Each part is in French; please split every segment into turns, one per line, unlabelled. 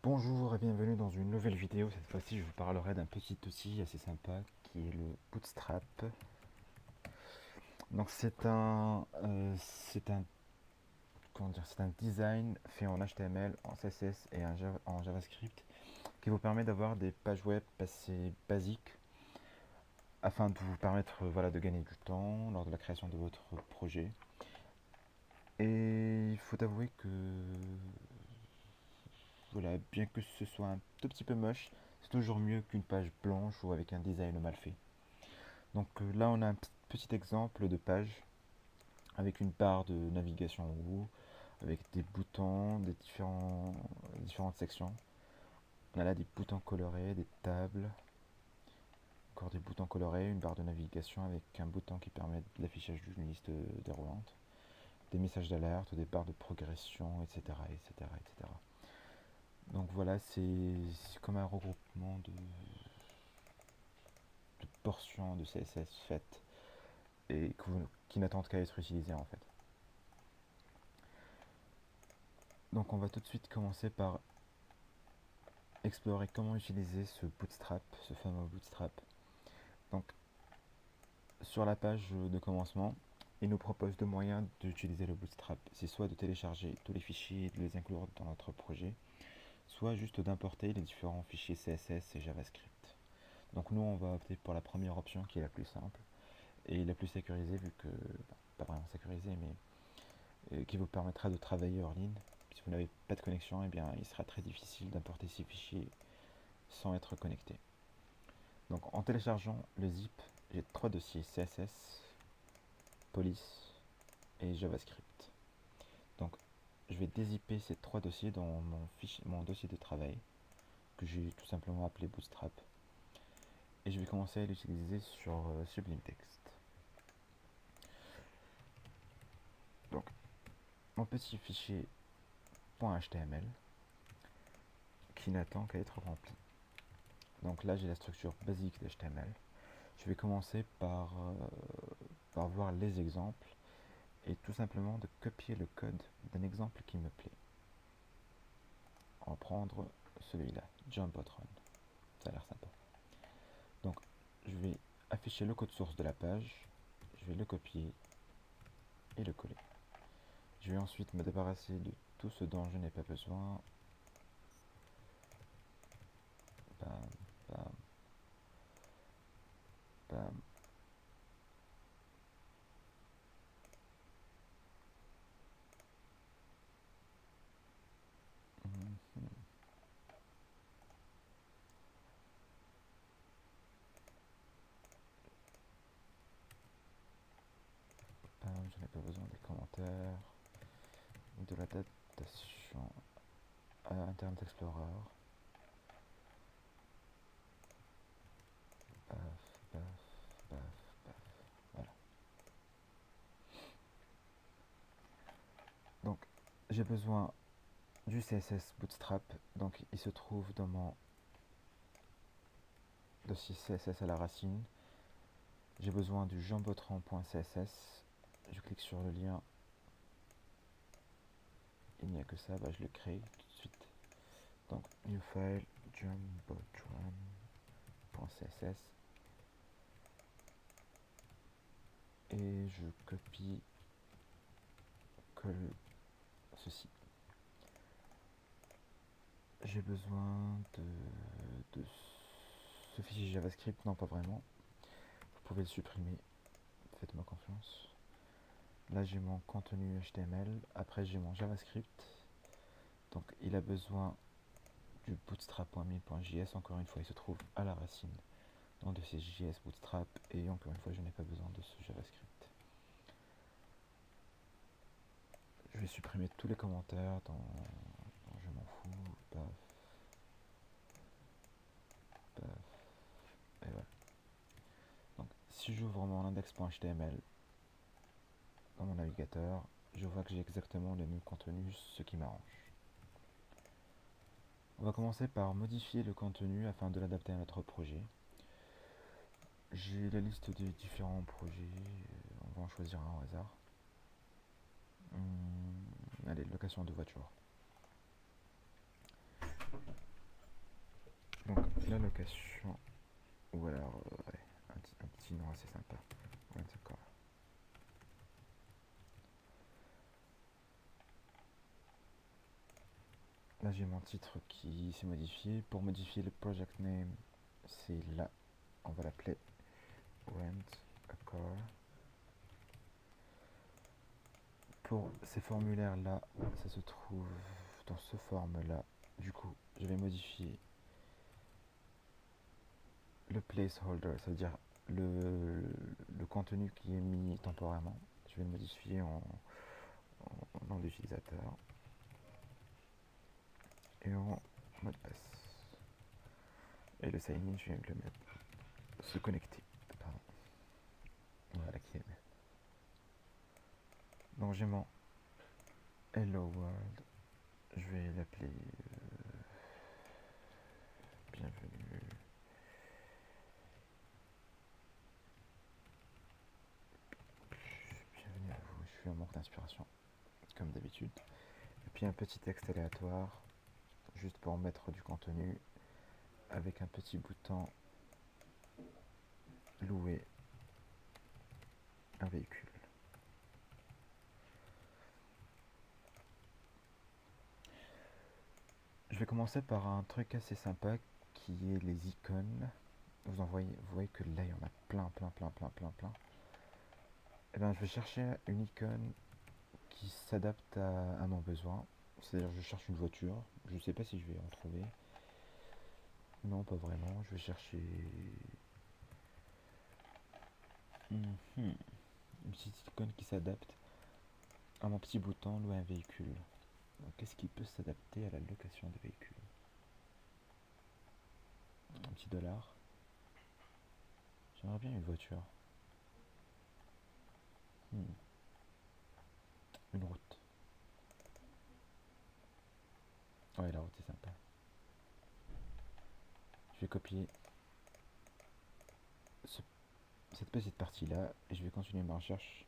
Bonjour et bienvenue dans une nouvelle vidéo. Cette fois-ci, je vous parlerai d'un petit outil assez sympa qui est le Bootstrap. Donc c'est un design fait en HTML, en CSS et en JavaScript qui vous permet d'avoir des pages web assez basiques afin de vous permettre voilà, de gagner du temps lors de la création de votre projet. Et il faut avouer que voilà, bien que ce soit un tout petit peu moche, c'est toujours mieux qu'une page blanche ou avec un design mal fait. Donc là, on a un petit exemple de page avec une barre de navigation en haut, avec des boutons, différentes sections. On a là des boutons colorés, des tables, encore des boutons colorés, une barre de navigation avec un bouton qui permet l'affichage d'une liste déroulante, des messages d'alerte, des barres de progression, etc., etc., etc. Donc voilà, c'est comme un regroupement de portions de CSS faites et qui n'attendent qu'à être utilisées en fait. Donc on va tout de suite commencer par explorer comment utiliser ce bootstrap, ce fameux bootstrap. Donc sur la page de commencement, il nous propose deux moyens d'utiliser le bootstrap. C'est soit de télécharger tous les fichiers et de les inclure dans notre projet, soit juste d'importer les différents fichiers CSS et JavaScript. Donc nous on va opter pour la première option qui est la plus simple et la plus sécurisée vu que, pas vraiment sécurisée mais qui vous permettra de travailler hors ligne. Si vous n'avez pas de connexion, eh bien, il sera très difficile d'importer ces fichiers sans être connecté. Donc en téléchargeant le zip, j'ai trois dossiers CSS, Police et JavaScript. Donc je vais dézipper ces trois dossiers dans mon dossier de travail que j'ai tout simplement appelé Bootstrap et je vais commencer à l'utiliser sur Sublime Text. Donc mon petit fichier .html qui n'attend qu'à être rempli. Donc là j'ai la structure basique d'HTML. Je vais commencer par voir les exemples et tout simplement de copier le code d'un exemple qui me plaît. On va prendre celui-là, Jumbotron. Ça a l'air sympa. Donc, je vais afficher le code source de la page, je vais le copier et le coller. Je vais ensuite me débarrasser de tout ce dont je n'ai pas besoin. Bam, bam, bam. Mhm. Bam, je n'ai pas besoin des commentaires, de la datation à Internet Explorer. Paf, paf, paf, paf. Voilà. Donc, j'ai besoin du CSS Bootstrap. Donc, il se trouve dans mon dossier CSS à la racine. J'ai besoin du jumbotron.css. Je clique sur le lien. Il n'y a que ça. Bah, je le crée tout de suite. Donc, new file, jumbotron.css. Et je copie, colle ceci. J'ai besoin de ce fichier JavaScript. Non, pas vraiment. Vous pouvez le supprimer. Faites-moi confiance. Là, j'ai mon contenu HTML. Après, j'ai mon JavaScript. Donc, il a besoin du bootstrap.me.js. Encore une fois, il se trouve à la racine dans de ces JS Bootstrap. Et encore une fois, je n'ai pas besoin de ce JavaScript. Je vais supprimer tous les commentaires dans je m'en fous. Paf, paf. Et voilà. Donc, si j'ouvre mon index.html dans mon navigateur, je vois que j'ai exactement le même contenu, ce qui m'arrange. On va commencer par modifier le contenu afin de l'adapter à notre projet. J'ai la liste des différents projets, on va en choisir un au hasard. Allez, location de voiture. la location, ou alors ouais, un petit nom assez sympa. Ouais, d'accord. Là j'ai mon titre qui s'est modifié. Pour modifier le project name, c'est là. On va l'appeler Rent a Car. Pour ces formulaires là, ça se trouve dans ce forme là. Du coup, je vais modifier le placeholder, ça veut dire le contenu qui est mis temporairement. Je vais le modifier en nom d'utilisateur et en mot de passe. Et le sign-in, je viens de le mettre. Se connecter. Pardon. Voilà qui est. Donc j'ai mon Hello World. Je vais l'appeler bienvenue. Bienvenue à vous. Je suis en manque d'inspiration, comme d'habitude. Et puis un petit texte aléatoire, juste pour mettre du contenu, avec un petit bouton louer un véhicule. Je vais commencer par un truc assez sympa qui est les icônes. Vous voyez que là il y en a plein. Et bien je vais chercher une icône qui s'adapte à mon besoin. C'est-à-dire je cherche une voiture. Je sais pas si je vais en trouver. Non, pas vraiment. Je vais chercher une petite icône qui s'adapte à mon petit bouton louer un véhicule. Qu'est-ce qui peut s'adapter à la location de véhicules? Un petit dollar. J'aimerais bien une voiture. Une route. Ouais, la route c'est sympa. Je vais copier cette petite partie là et je vais continuer ma recherche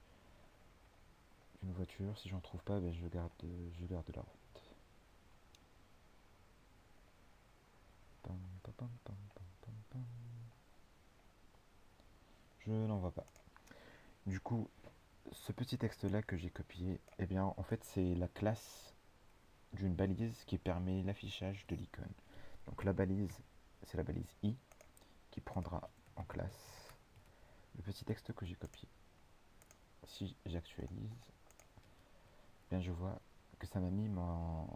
d'une voiture. Si j'en trouve pas, ben je garde la route. Pam, pam, pam, pam, pam, pam. Je n'en vois pas. Du coup, ce petit texte là que j'ai copié, eh bien en fait c'est la classe d'une balise qui permet l'affichage de l'icône. Donc la balise, c'est la balise i qui prendra en classe le petit texte que j'ai copié. Si j'actualise, bien je vois que ça m'a mis ma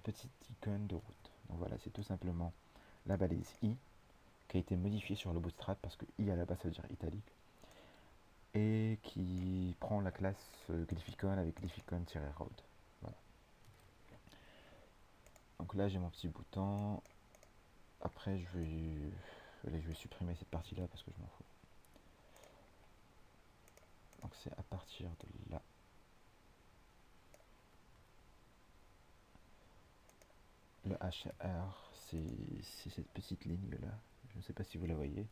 petite icône de route. Donc voilà, c'est tout simplement la balise i qui a été modifiée sur le bootstrap parce que i à la base ça veut dire italique et qui prend la classe glyphicon avec glyphicon-road. Voilà. Donc là j'ai mon petit bouton. Après je vais supprimer cette partie là parce que je m'en fous. Donc c'est à partir de là. Le HR, c'est cette petite ligne là. Je ne sais pas si vous la voyez.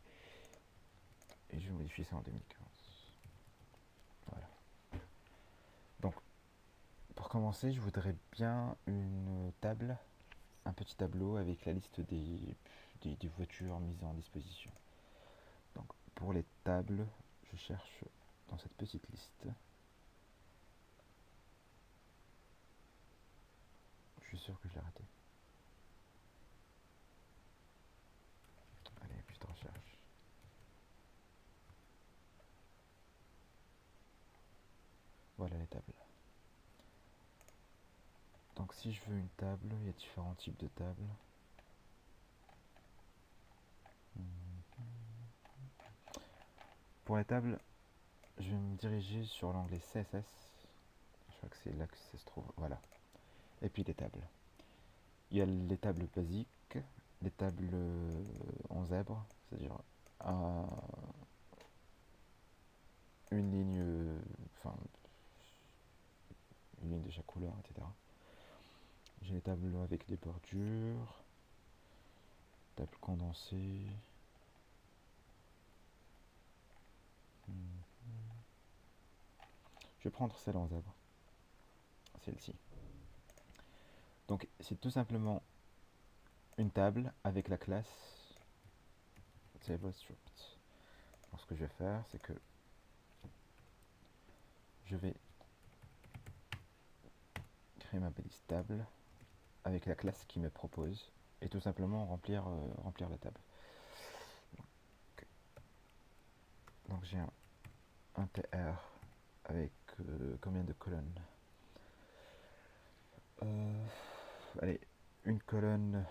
Et je vais modifier ça en 2015. Voilà. Donc pour commencer, je voudrais bien une table, un petit tableau avec la liste des voitures mises en disposition. Donc pour les tables, je cherche dans cette petite liste. Je suis sûr que je l'ai raté. Allez, petite recherche. Voilà les tables. Donc si je veux une table, il y a différents types de tables. Pour les tables, je vais me diriger sur l'onglet CSS. Je crois que c'est là que ça se trouve. Voilà. Et puis les tables. Il y a les tables basiques, les tables en zèbre, c'est-à-dire une ligne, enfin une ligne de chaque couleur, etc. J'ai les tables avec des bordures, table condensée. Je vais prendre celle en zèbre, celle-ci. Donc c'est tout simplement une table avec la classe TableScript. Donc ce que je vais faire, c'est que je vais créer ma balise table avec la classe qui me propose et tout simplement remplir la table. Donc j'ai un TR avec combien de colonnes? Allez, une colonne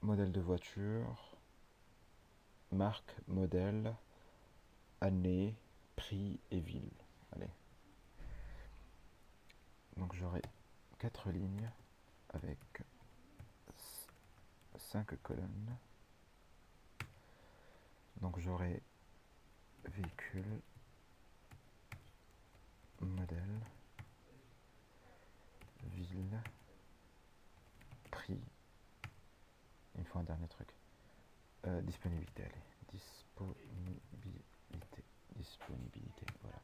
modèle de voiture, marque, modèle, année, prix et ville. Allez. Donc j'aurai 4 lignes avec 5 colonnes. Donc j'aurai véhicule, modèle, ville, prix. Il me faut un dernier truc. Disponibilité, allez. Disponibilité, voilà.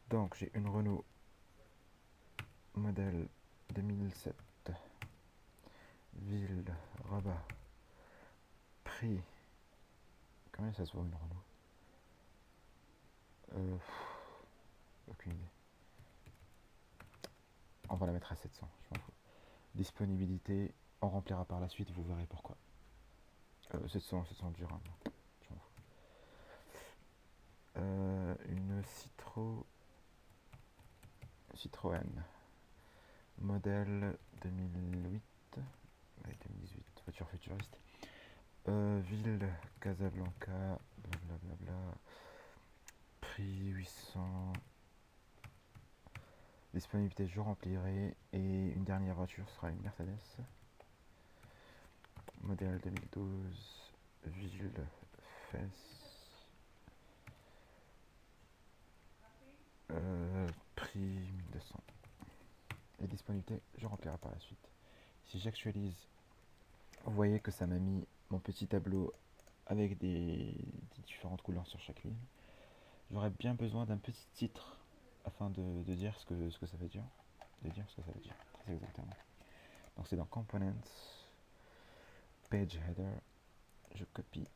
Donc j'ai une Renault modèle 2007. Ville, Rabat. Prix. Combien ça se vaut une Renault? Aucune idée. On va la mettre à 700, je m'en fous. Disponibilité, on remplira par la suite, vous verrez pourquoi. 700 dirhams, je m'en fous. Une Citroën, modèle 2008, 2018, voiture futuriste. Ville, Casablanca, blablabla. Prix 800. Disponibilité, je remplirai. Et une dernière voiture sera une Mercedes. Modèle 2012. Ville, Fès. Prix 1200. Et disponibilité, je remplirai par la suite. Si j'actualise, vous voyez que ça m'a mis mon petit tableau avec des différentes couleurs sur chaque ligne. J'aurais bien besoin d'un petit titre afin de dire ce que ça veut dire. De dire ce que ça veut dire, très exactement. Donc c'est dans Components, Page Header, je copie,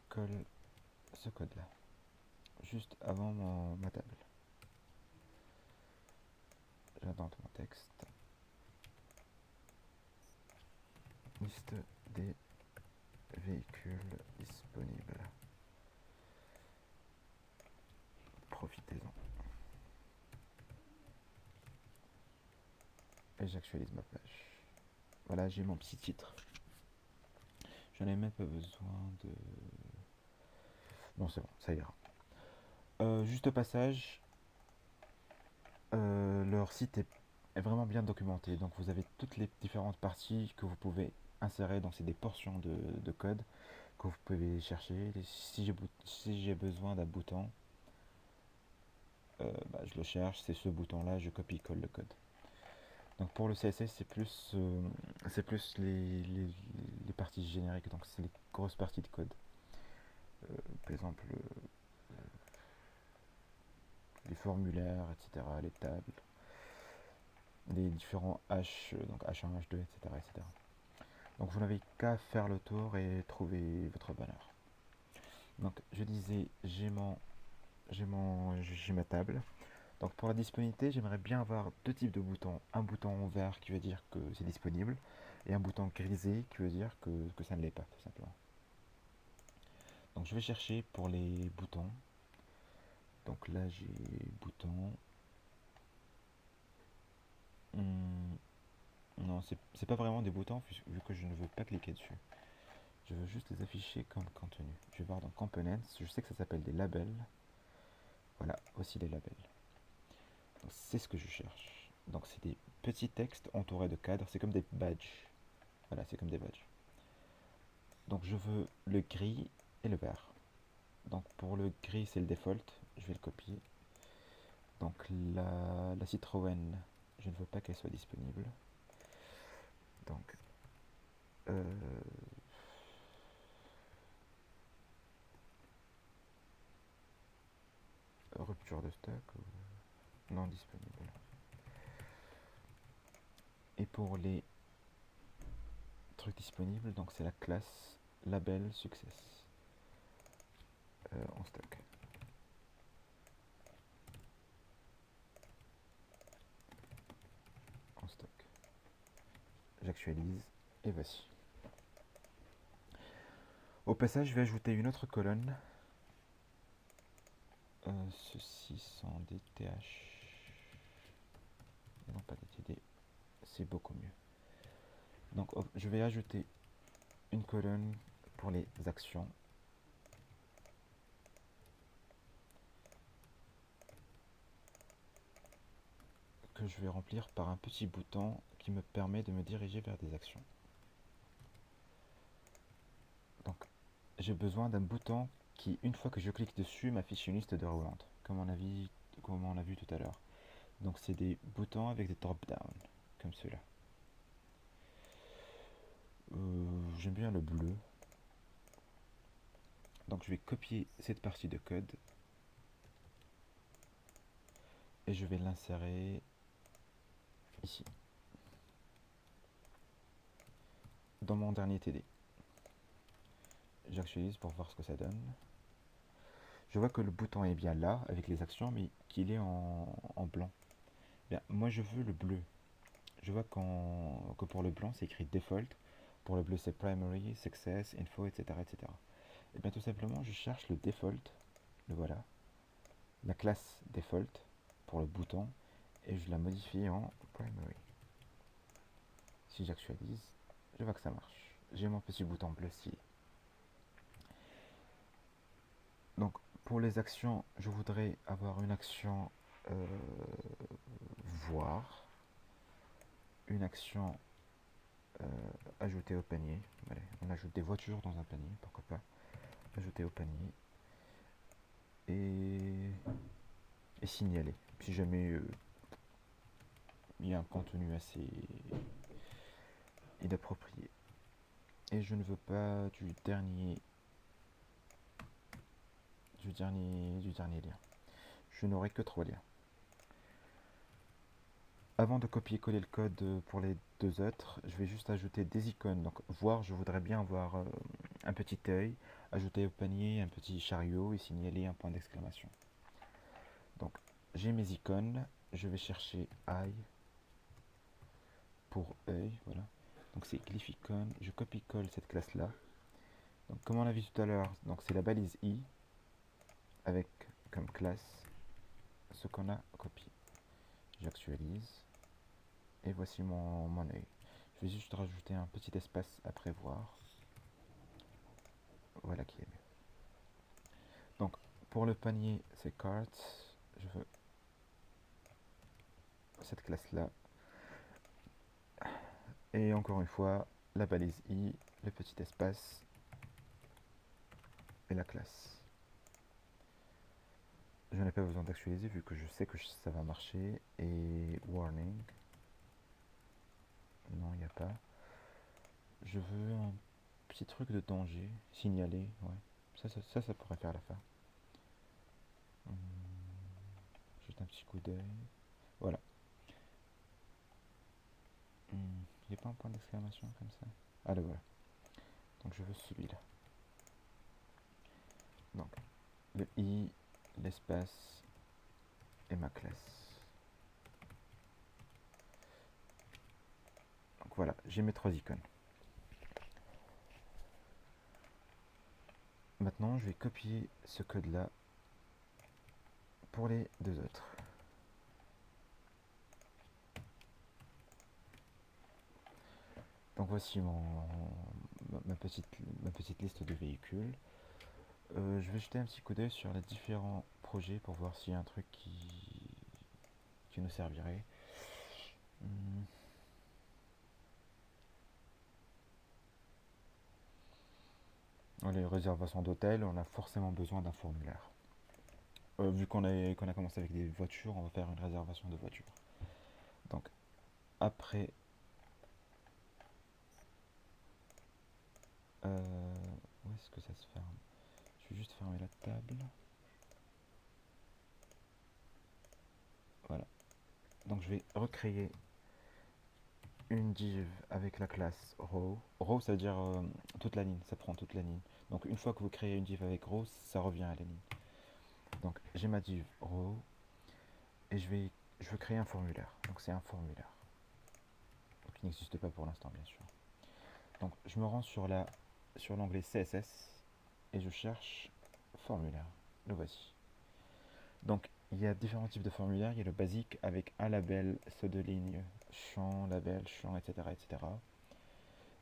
colle ce code-là, juste avant ma table. J'indente mon texte. Liste des véhicules disponibles. Profitez-en. Et j'actualise ma page. Voilà, j'ai mon petit titre. J'en ai même pas besoin de... Bon, c'est bon, ça ira. Juste au passage, leur site est vraiment bien documenté. Donc vous avez toutes les différentes parties que vous pouvez insérer. Donc c'est des portions de code que vous pouvez chercher. Si j'ai besoin d'un bouton, je le cherche, c'est ce bouton-là, je copie-colle le code. Donc pour le CSS, c'est plus les parties génériques, donc c'est les grosses parties de code. Par exemple, les formulaires, etc., les tables, les différents H, donc H1, H2, etc., etc. Donc vous n'avez qu'à faire le tour et trouver votre bonheur. Donc je disais, j'ai ma table. Donc pour la disponibilité, j'aimerais bien avoir deux types de boutons. Un bouton vert qui veut dire que c'est disponible et un bouton grisé qui veut dire que ça ne l'est pas, tout simplement. Donc je vais chercher pour les boutons. Donc là j'ai bouton. Non, c'est pas vraiment des boutons vu que je ne veux pas cliquer dessus. Je veux juste les afficher comme contenu. Je vais voir dans Components, je sais que ça s'appelle des labels. Voilà, aussi des labels. Donc c'est ce que je cherche. Donc c'est des petits textes entourés de cadres, c'est comme des badges. Voilà, c'est comme des badges. Donc je veux le gris et le vert. Donc pour le gris c'est le default, je vais le copier. Donc la Citroën, je ne veux pas qu'elle soit disponible. Donc rupture de stock ou non disponible. Et pour les truc disponible, donc c'est la classe label success en stock. En stock. J'actualise et voici. Au passage, je vais ajouter une autre colonne. Ceci sans DTH. Non, pas DTD. C'est beaucoup mieux. Donc, je vais ajouter une colonne pour les actions. Que je vais remplir par un petit bouton qui me permet de me diriger vers des actions. Donc, j'ai besoin d'un bouton qui, une fois que je clique dessus, m'affiche une liste de déroulante, comme on a vu tout à l'heure. Donc, c'est des boutons avec des drop-down, comme ceux-là. J'aime bien le bleu. Donc, je vais copier cette partie de code et je vais l'insérer ici, dans mon dernier TD. J'actualise pour voir ce que ça donne. Je vois que le bouton est bien là, avec les actions, mais qu'il est en blanc. Bien, moi je veux le bleu. Je vois que pour le blanc c'est écrit default, pour le bleu c'est primary, success, info, etc. etc. Et bien tout simplement je cherche le default, le voilà, la classe default pour le bouton, et je la modifie en primary. Si j'actualise, je vois que ça marche. J'ai mon petit bouton bleu stylé. Donc pour les actions, je voudrais avoir une action voir, une action ajouter au panier. Allez, on ajoute des voitures dans un panier, pourquoi pas. Ajouter au panier et signaler. Si jamais il y a un contenu assez inapproprié. Et je ne veux pas du dernier lien. Je n'aurai que 3 liens. Avant de copier-coller le code pour les deux autres, je vais juste ajouter des icônes. Donc voir, je voudrais bien avoir un petit œil, ajouter au panier un petit chariot et signaler un point d'exclamation. Donc j'ai mes icônes, je vais chercher eye pour œil, voilà. Donc c'est glyph icon, je copie-colle cette classe-là. Donc comme on l'a vu tout à l'heure, donc c'est la balise i avec comme classe ce qu'on a copié. J'actualise et voici mon œil. Je vais juste rajouter un petit espace à prévoir. Voilà qui est mieux. Donc pour le panier c'est carts, je veux cette classe-là. Et encore une fois, la balise i, le petit espace et la classe. Je n'ai pas besoin d'actualiser vu que je sais que ça va marcher. Et warning. Non, il n'y a pas. Je veux un petit truc de danger. Signaler, ouais. Ça pourrait faire l'affaire. Juste un petit coup d'œil. Voilà. Il n'y a pas un point d'exclamation comme ça. Ah, le voilà. Donc je veux celui-là. Donc, le i, l'espace et ma classe. Donc voilà, j'ai mes 3 icônes. Maintenant, je vais copier ce code-là pour les deux autres. Donc voici ma petite liste de véhicules. Je vais jeter un petit coup d'œil sur les différents projets pour voir s'il y a un truc qui nous servirait. Dans les réservations d'hôtels, on a forcément besoin d'un formulaire. Vu qu'on a commencé avec des voitures, on va faire une réservation de voiture. Donc après, où est-ce que ça se ferme? Je vais juste fermer la table. Voilà. Donc je vais recréer une div avec la classe row. Row, ça veut dire toute la ligne, ça prend toute la ligne. Donc une fois que vous créez une div avec row, ça revient à la ligne. Donc j'ai ma div row et je veux créer un formulaire. Donc c'est un formulaire. Donc il n'existe pas pour l'instant, bien sûr. Donc je me rends sur l'onglet CSS et je cherche formulaire. Le voici. Donc il y a différents types de formulaires. Il y a le basique avec un label, pseudo-ligne, champ, label, champ, etc., etc.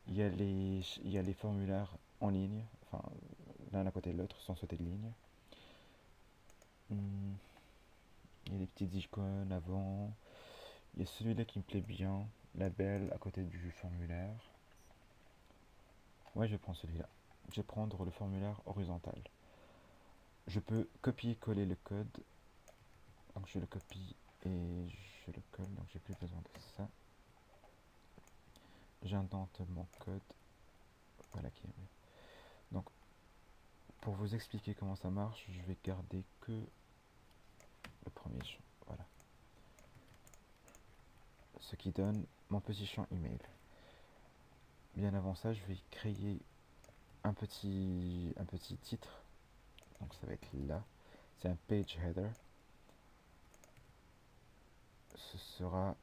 Il y a les formulaires en ligne, enfin l'un à côté de l'autre, sans sauter de ligne. Il y a les petites icônes avant. Il y a celui-là qui me plaît bien, label à côté du formulaire. Ouais, je prends celui-là. Je vais prendre le formulaire horizontal. Je peux copier-coller le code. Donc je le copie et je le colle, donc j'ai plus besoin de ça. J'indente mon code. Voilà qui est mieux. Donc pour vous expliquer comment ça marche, je vais garder que le premier champ. Voilà. Ce qui donne mon petit champ email. Bien avant ça, je vais créer un petit titre. Donc ça va être là. C'est un page header. Ce sera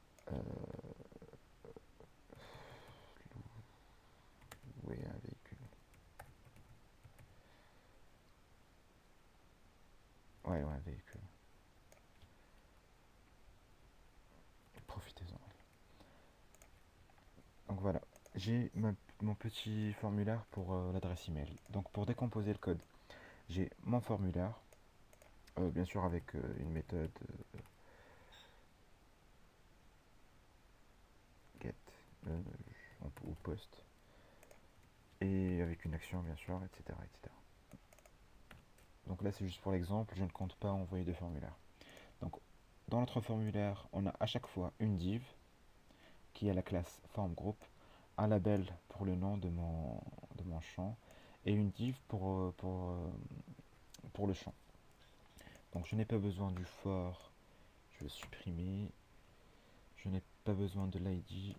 oui, un véhicule. Ouais, un véhicule. Profitez-en. Donc voilà, j'ai mon petit formulaire pour l'adresse email. Donc pour décomposer le code, j'ai mon formulaire, bien sûr avec une méthode get ou post, et avec une action bien sûr, etc., etc. Donc là c'est juste pour l'exemple, je ne compte pas envoyer de formulaire. Donc dans notre formulaire, on a à chaque fois une div qui a la classe form group, un label pour le nom de mon champ et une div pour le champ. Donc je n'ai pas besoin du for, je vais le supprimer. Je n'ai pas besoin de l'ID.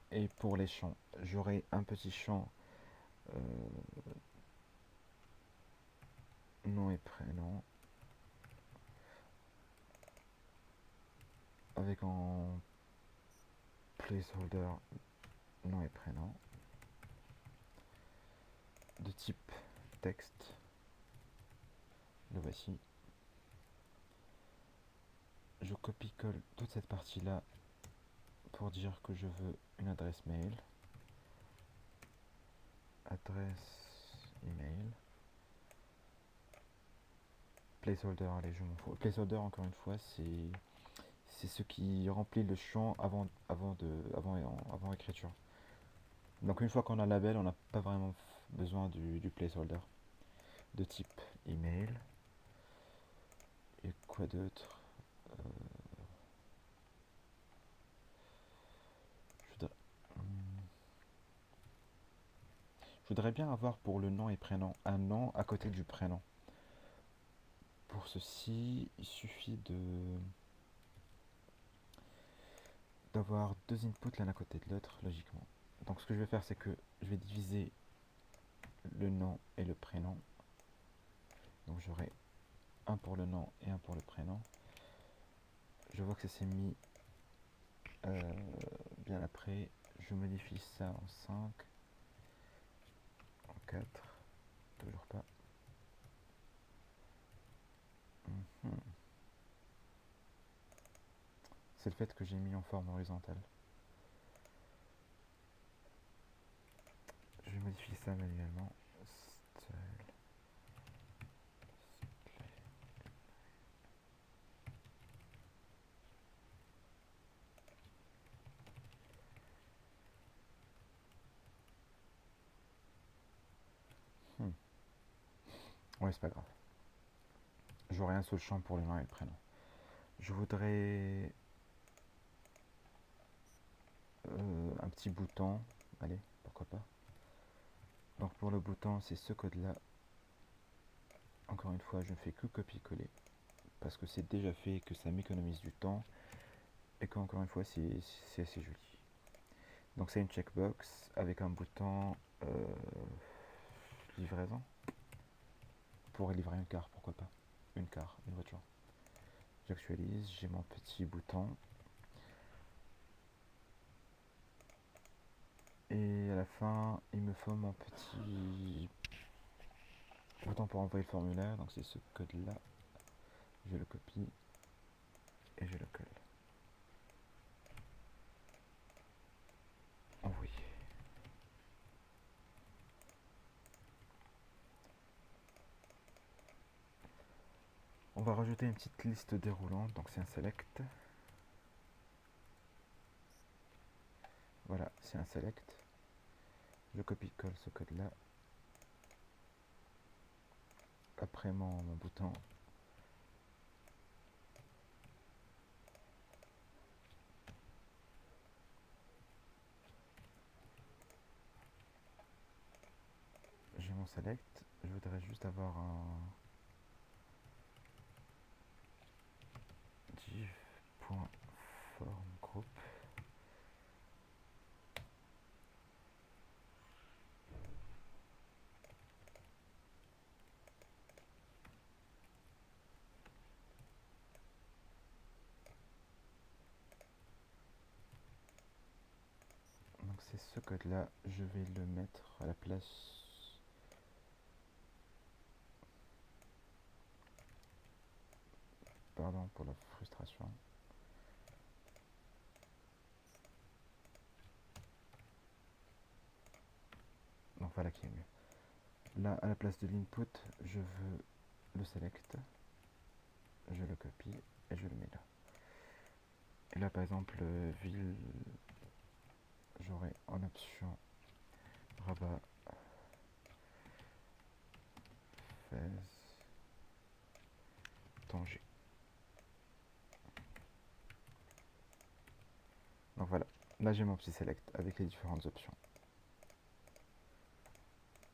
Et pour les champs, j'aurai un petit champ euh, nom et prénom avec en placeholder nom et prénom de type texte. Le voici. Je copie-colle toute cette partie-là pour dire que je veux une adresse mail. Adresse email. Placeholder, allez, je m'en fous. Placeholder, encore une fois, c'est ce qui remplit le champ avant écriture. Donc une fois qu'on a le label, on n'a pas vraiment besoin du placeholder. De type email. Et quoi d'autre je, voudrais, je voudrais bien avoir pour le nom et prénom un nom à côté du prénom. Pour ceci, il suffit d'avoir deux inputs l'un à côté de l'autre, logiquement. Donc ce que je vais faire, c'est que je vais diviser le nom et le prénom. Donc j'aurai un pour le nom et un pour le prénom. Je vois que ça s'est mis bien après. Je modifie ça en 5, en 4, toujours pas. C'est le fait que j'ai mis en forme horizontale. Je vais modifier ça manuellement. Ouais, c'est pas grave. J'aurai un seul champ pour le nom et le prénom. Je voudrais un petit bouton. Allez, pourquoi pas. Donc pour le bouton, c'est ce code-là. Encore une fois, je ne fais que copier-coller. Parce que c'est déjà fait et que ça m'économise du temps. que encore une fois c'est assez joli. Donc c'est une checkbox avec un bouton livraison. Pour livrer une car, pourquoi pas. Une car, une voiture. J'actualise, j'ai mon petit bouton. Et à la fin, il me faut mon petit bouton pour envoyer le formulaire. Donc c'est ce code-là. Je le copie et je le colle. Envoyer. On va rajouter une petite liste déroulante. Donc c'est un select. Voilà, c'est un select. Je copie-colle ce code-là. Après mon bouton. J'ai mon select. Je voudrais juste avoir un div.form group. Donc c'est ce code là, je vais le mettre à la place. Pardon pour la frustration. Donc voilà qui est mieux. Là à la place de l'input, je veux le select. Je le copie et je le mets là. Et là par exemple ville, j'aurai en option rabat Fès Tanger. Donc voilà, là j'ai mon petit select avec les différentes options.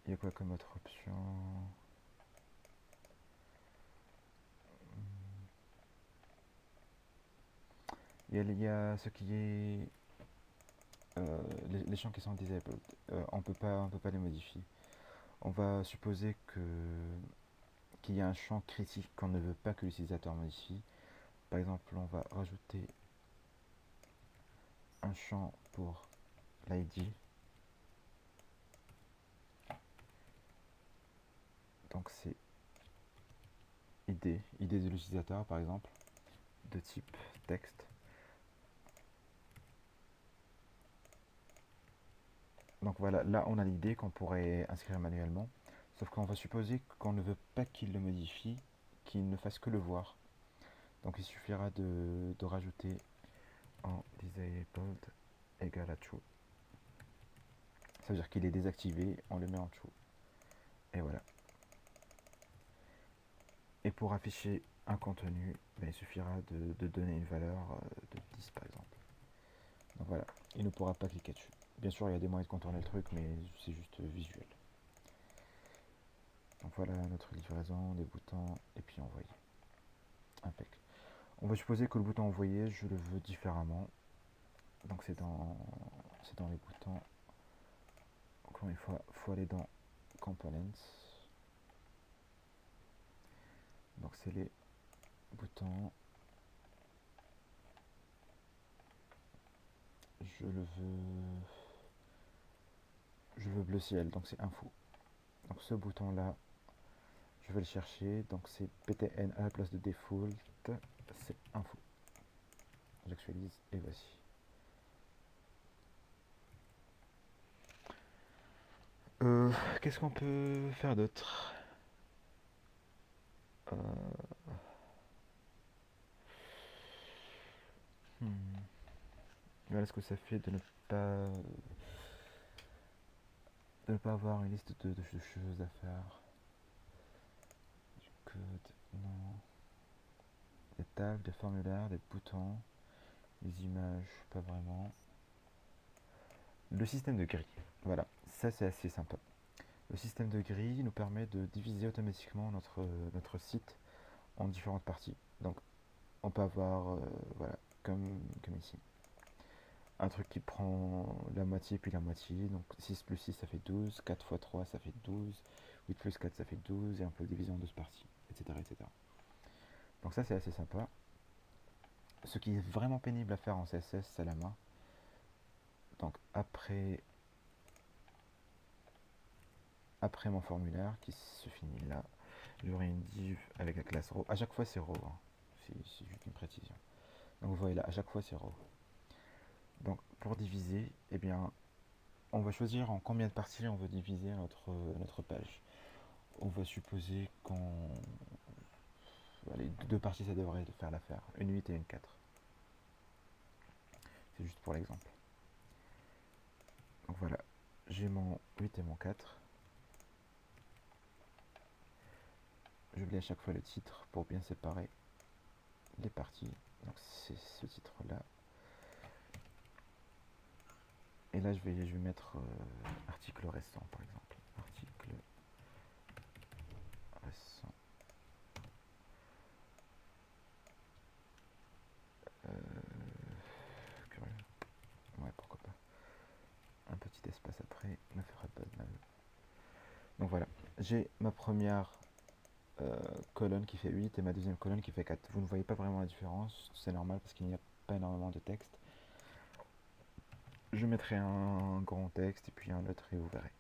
Il y a quoi comme autre option? Il y a ce qui est les champs qui sont disabled. On peut pas les modifier. On va supposer qu'il y a un champ critique qu'on ne veut pas que l'utilisateur modifie. Par exemple, on va rajouter un champ pour l'ID. Donc c'est ID de l'utilisateur par exemple, de type texte. Donc voilà, là on a l'idée qu'on pourrait inscrire manuellement, sauf qu'on va supposer qu'on ne veut pas qu'il le modifie, qu'il ne fasse que le voir. Donc il suffira de rajouter en disabled égale à true. Ça veut dire qu'il est désactivé, on le met en true. Et voilà. Et pour afficher un contenu, ben, il suffira de donner une valeur de 10 par exemple. Donc voilà, il ne pourra pas cliquer dessus. Bien sûr, il y a des moyens de contourner le truc, mais c'est juste visuel. Donc voilà notre livraison, des boutons, et puis envoyer. Impec. On va supposer que le bouton envoyer, je le veux différemment. Donc c'est dans les boutons. Encore une fois, il faut aller dans Components. Donc c'est les boutons. Je veux bleu ciel, donc c'est info. Donc ce bouton là, je vais le chercher, donc c'est ptn à la place de default, c'est info. J'actualise et voici. Qu'est-ce qu'on peut faire d'autre? Voilà ce que ça fait de ne pas avoir une liste de choses à faire. Du code, non. Des tags, des formulaires, des boutons, des images, pas vraiment. Le système de grille, voilà, ça c'est assez sympa. Le système de grille nous permet de diviser automatiquement notre site en différentes parties. Donc on peut avoir voilà, comme ici. Un truc qui prend la moitié puis la moitié, donc 6 plus 6 ça fait 12, 4 fois 3 ça fait 12, 8 plus 4 ça fait 12, et on peut le diviser en 12 parties, etc. etc. Donc ça c'est assez sympa. Ce qui est vraiment pénible à faire en CSS, c'est la main. Donc après mon formulaire qui se finit là, j'aurai une div avec la classe row. À chaque fois c'est row, hein. C'est juste une précision. Donc vous voyez là, à chaque fois c'est row. Donc pour diviser, eh bien, on va choisir en combien de parties on veut diviser notre page. On va supposer qu'en allez, deux parties ça devrait faire l'affaire, une 8 et une 4. C'est juste pour l'exemple. Donc voilà, j'ai mon 8 et mon 4. Je lis à chaque fois le titre pour bien séparer les parties. Donc c'est ce titre là. Et là je vais mettre article récent par exemple. Article récent. Curieux. Ouais, pourquoi pas. Un petit espace après ne fera pas de mal. Donc voilà, j'ai ma première colonne qui fait 8 et ma deuxième colonne qui fait 4. Vous ne voyez pas vraiment la différence, c'est normal parce qu'il n'y a pas énormément de texte. Je mettrai un grand texte et puis un autre et vous verrez.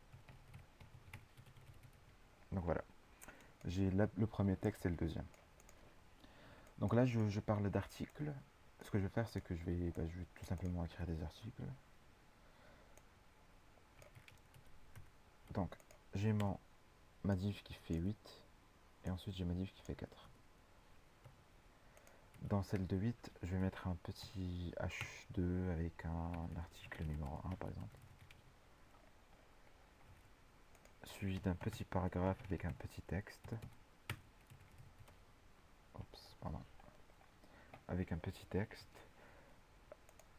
Donc voilà, j'ai le premier texte et le deuxième. Donc là je parle d'articles. Ce que je vais faire c'est que je vais tout simplement écrire des articles. Donc j'ai ma div qui fait 8 et ensuite j'ai ma div qui fait 4. Dans celle de 8, je vais mettre un petit H2 avec un article numéro 1 par exemple. Suivi d'un petit paragraphe avec un petit texte. Oups, pardon. Avec un petit texte.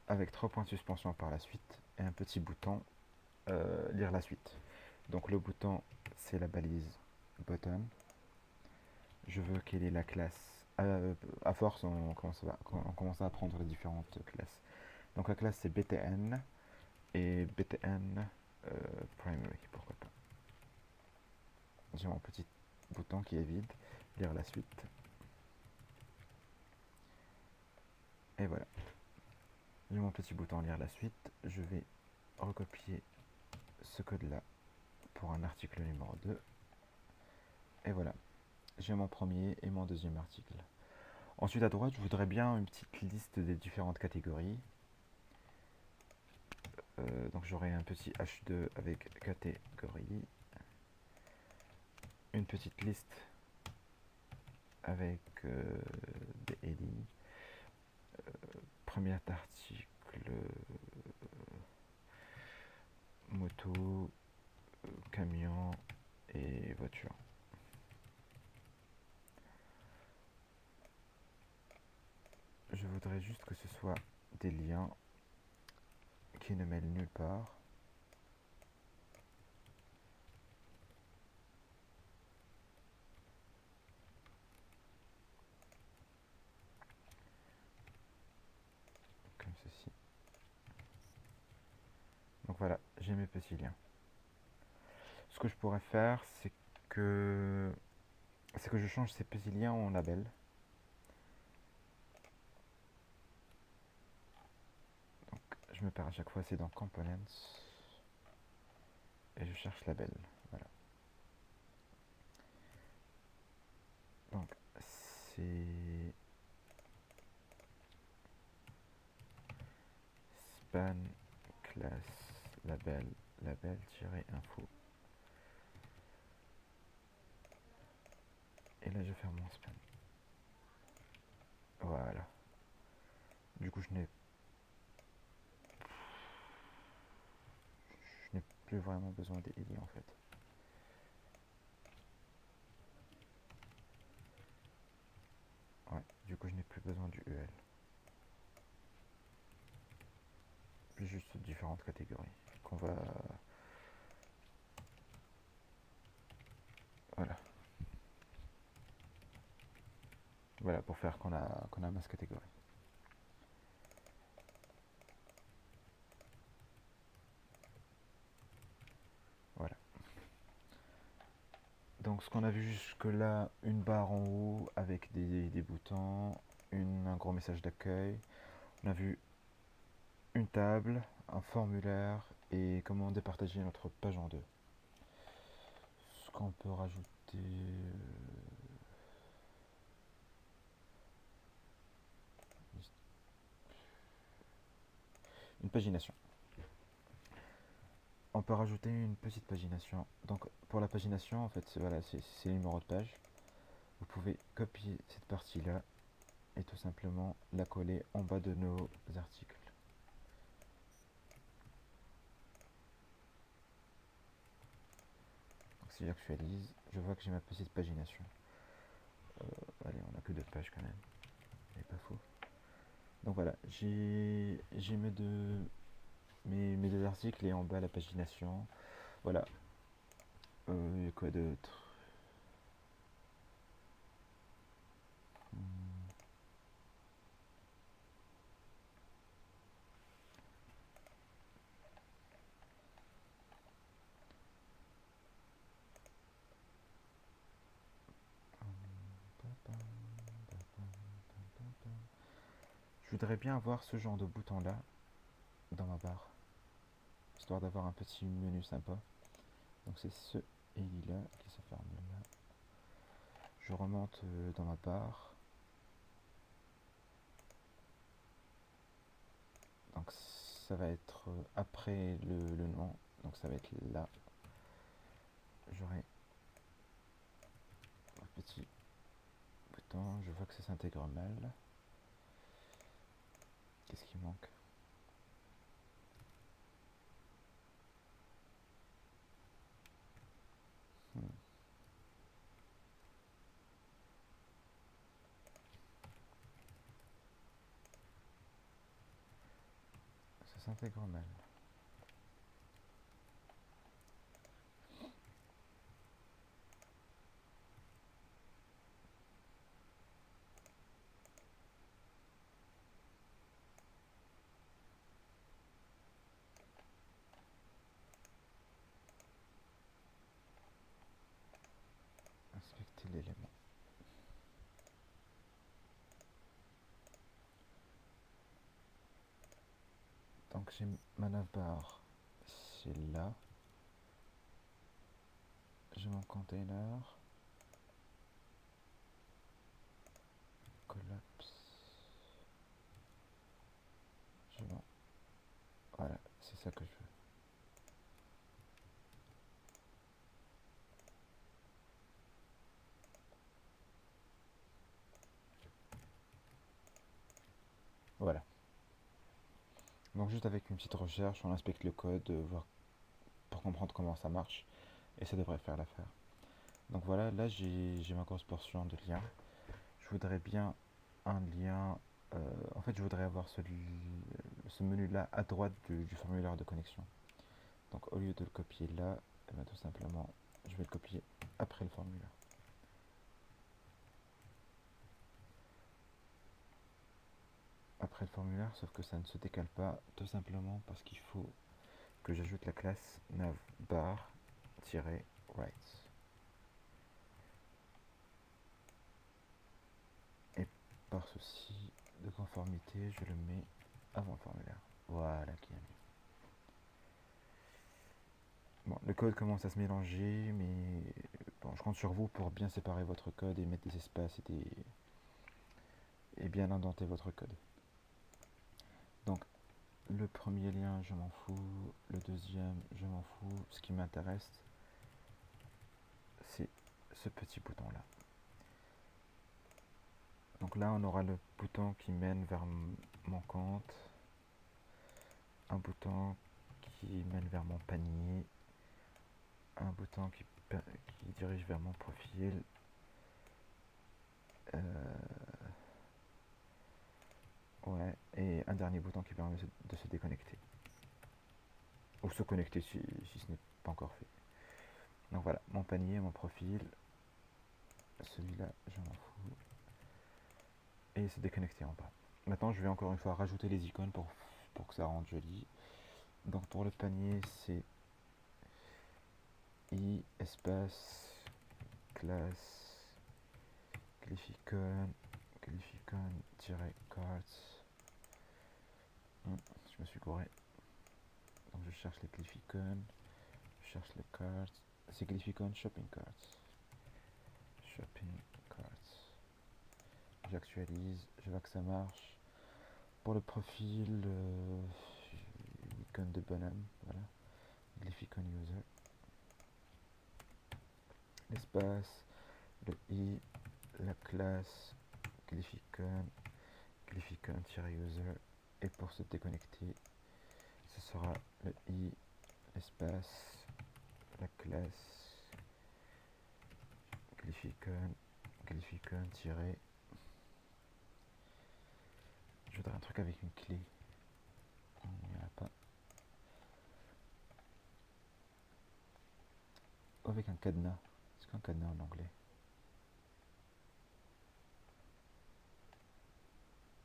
Avec 3 points de suspension par la suite. Et un petit bouton lire la suite. Donc le bouton, c'est la balise button. Je veux quelle est la classe. À force, on commence à apprendre les différentes classes. Donc la classe c'est BTN et BTN primary, pourquoi pas. J'ai mon petit bouton qui est vide, lire la suite. Et voilà. J'ai mon petit bouton lire la suite. Je vais recopier ce code là pour un article numéro 2. Et voilà. J'ai mon premier et mon deuxième article. Ensuite à droite, je voudrais bien une petite liste des différentes catégories. Donc j'aurai un petit H2 avec catégorie. Une petite liste avec des LI. Premier article moto, camion et voiture. Je voudrais juste que ce soit des liens qui ne mêlent nulle part. Comme ceci. Donc voilà, j'ai mes petits liens. Ce que je pourrais faire, c'est que je change ces petits liens en label. Donc je me perds à chaque fois, c'est dans Components. Et je cherche label. Voilà. Donc c'est span class label-info. Et là je vais faire mon span. Voilà. Du coup je n'ai plus vraiment besoin des LI en fait. Ouais, du coup je n'ai plus besoin du EL. Plus juste différentes catégories qu'on va... Voilà. Voilà, pour faire qu'on a masse catégorie. Donc ce qu'on a vu jusque là, une barre en haut avec des boutons, un gros message d'accueil. On a vu une table, un formulaire et comment départager notre page en deux. Ce qu'on peut rajouter... une pagination. On peut rajouter une petite pagination. Donc pour la pagination, en fait, voilà, c'est le numéro de page. Vous pouvez copier cette partie-là et tout simplement la coller en bas de nos articles. Donc si j'actualise, je vois que j'ai ma petite pagination. Allez, on n'a que 2 pages quand même. C'est pas faux. Donc voilà, j'ai mes deux articles et en bas la pagination. Voilà. Quoi d'autre? Je voudrais bien avoir ce genre de bouton là dans ma barre, histoire d'avoir un petit menu sympa. Donc c'est ce ELI là qui se ferme là. Je remonte dans ma barre. Donc ça va être après le nom. Donc ça va être là. J'aurai un petit bouton. Je vois que ça s'intègre mal. Qu'est-ce qui manque? Ça s'intègre mal. Inspecter l'élément. Donc j'ai ma navbar, c'est là. J'ai mon container. Collapse. Voilà, c'est ça que je veux. Voilà. Donc juste avec une petite recherche, on inspecte le code, voir pour comprendre comment ça marche, et ça devrait faire l'affaire. Donc voilà, là j'ai ma grosse portion de liens. Je voudrais bien un lien. En fait, je voudrais avoir ce menu-là à droite du formulaire de connexion. Donc au lieu de le copier là, eh bien, tout simplement, je vais le copier après le formulaire. Après le formulaire, sauf que ça ne se décale pas, tout simplement parce qu'il faut que j'ajoute la classe navbar-rights. Et par souci de conformité, je le mets avant le formulaire. Voilà qui est mieux. Bon, le code commence à se mélanger, mais bon, je compte sur vous pour bien séparer votre code et mettre des espaces et bien indenter votre code. Donc, le premier lien, je m'en fous. Le deuxième, je m'en fous. Ce qui m'intéresse, c'est ce petit bouton-là. Donc là, on aura le bouton qui mène vers mon compte, un bouton qui mène vers mon panier, un bouton qui dirige vers mon profil, ouais, et un dernier bouton qui permet de se déconnecter. Ou se connecter si ce n'est pas encore fait. Donc voilà, mon panier, mon profil, celui-là, je m'en fous. Et se déconnecter en bas. Maintenant, je vais encore une fois rajouter les icônes pour que ça rende joli. Donc pour le panier, c'est i espace classe glyphicon cards. Je me suis gouré. Donc je cherche les glyphicons, je cherche les cards. C'est glyphicon shopping cards. Shopping cards. J'actualise, je vois que ça marche. Pour le profil, icône de bonhomme, voilà. Glyphicon user. L'espace, le i, la classe, glyphicon-user. Et pour se déconnecter, ce sera le i, l'espace, la classe, glyphicon tiré. Je voudrais un truc avec une clé. Il n'y en a pas. Avec un cadenas. Est-ce qu'un cadenas en anglais?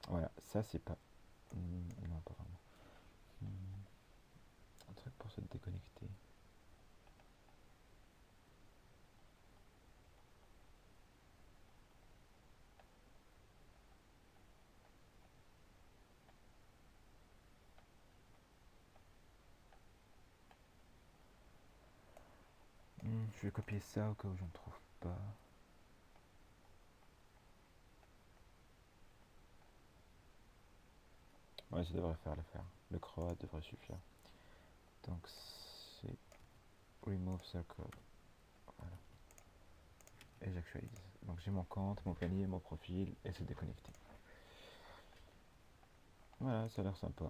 Voilà, ça c'est pas. Non, pas vraiment. Un truc pour se déconnecter. Je vais copier ça au cas où je ne trouve pas. Ouais, ça devrait faire l'affaire. Le croat devrait suffire. Donc c'est remove circle. Voilà. Et j'actualise. Donc j'ai mon compte, mon panier, mon profil et se déconnecter. Voilà, ça a l'air sympa.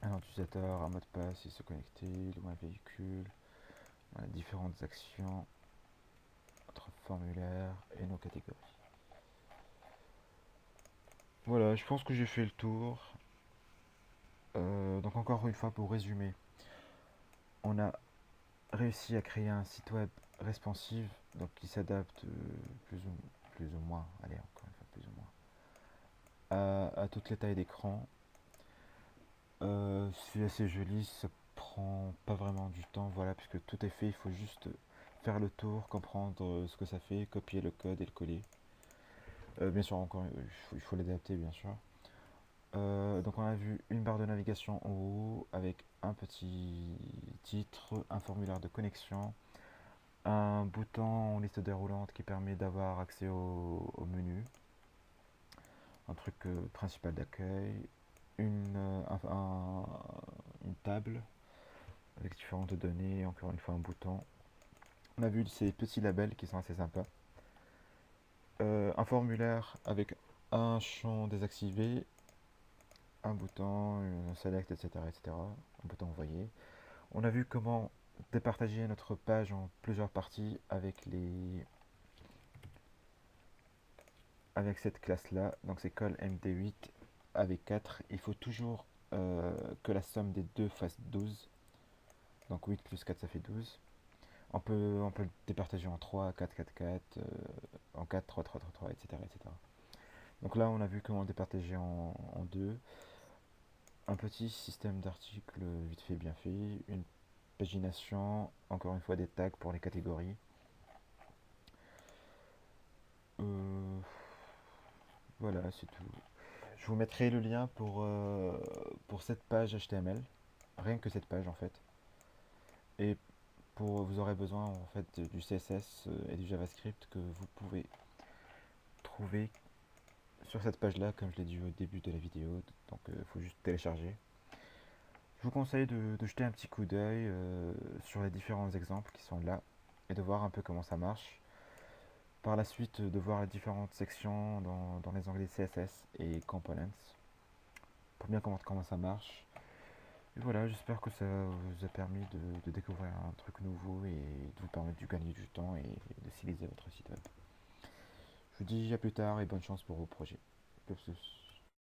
Un utilisateur, un mot de passe, il se connecter, loin véhicule, voilà, différentes actions, notre formulaire et nos catégories. Voilà, je pense que j'ai fait le tour. Donc encore une fois, pour résumer, on a réussi à créer un site web responsive, donc qui s'adapte plus ou moins, allez encore une fois plus ou moins, à toutes les tailles d'écran. C'est assez joli, ça prend pas vraiment du temps, voilà, puisque tout est fait, il faut juste faire le tour, comprendre ce que ça fait, copier le code et le coller. Bien sûr, encore, il faut l'adapter, bien sûr. Donc on a vu une barre de navigation en haut avec un petit titre, un formulaire de connexion, un bouton en liste déroulante qui permet d'avoir accès au menu, un truc principal d'accueil, une table avec différentes données, encore une fois un bouton. On a vu ces petits labels qui sont assez sympas. Un formulaire avec un champ désactivé, un bouton, un select, etc., etc., un bouton envoyer. On a vu comment départager notre page en plusieurs parties avec cette classe là. Donc c'est call md8 avec 4. Il faut toujours que la somme des deux fasse 12. Donc 8 plus 4 ça fait 12. On peut le départager en 3, 4, 4, 4, en 4, 3, 3, 3, 3, etc., etc. Donc là on a vu comment le départager en 2. Un petit système d'articles vite fait bien fait. Une pagination, encore une fois des tags pour les catégories. Voilà, c'est tout. Je vous mettrai le lien pour cette page HTML, rien que cette page en fait. Et vous aurez besoin en fait du CSS et du JavaScript que vous pouvez trouver sur cette page là, comme je l'ai dit au début de la vidéo. Donc il faut juste télécharger. Je vous conseille de jeter un petit coup d'œil sur les différents exemples qui sont là et de voir un peu comment ça marche. Par la suite, de voir les différentes sections dans les onglets CSS et Components pour bien comprendre comment ça marche. Et voilà, j'espère que ça vous a permis de découvrir un truc nouveau et de vous permettre de gagner du temps et de styliser votre site web. Je vous dis à plus tard et bonne chance pour vos projets. Plus.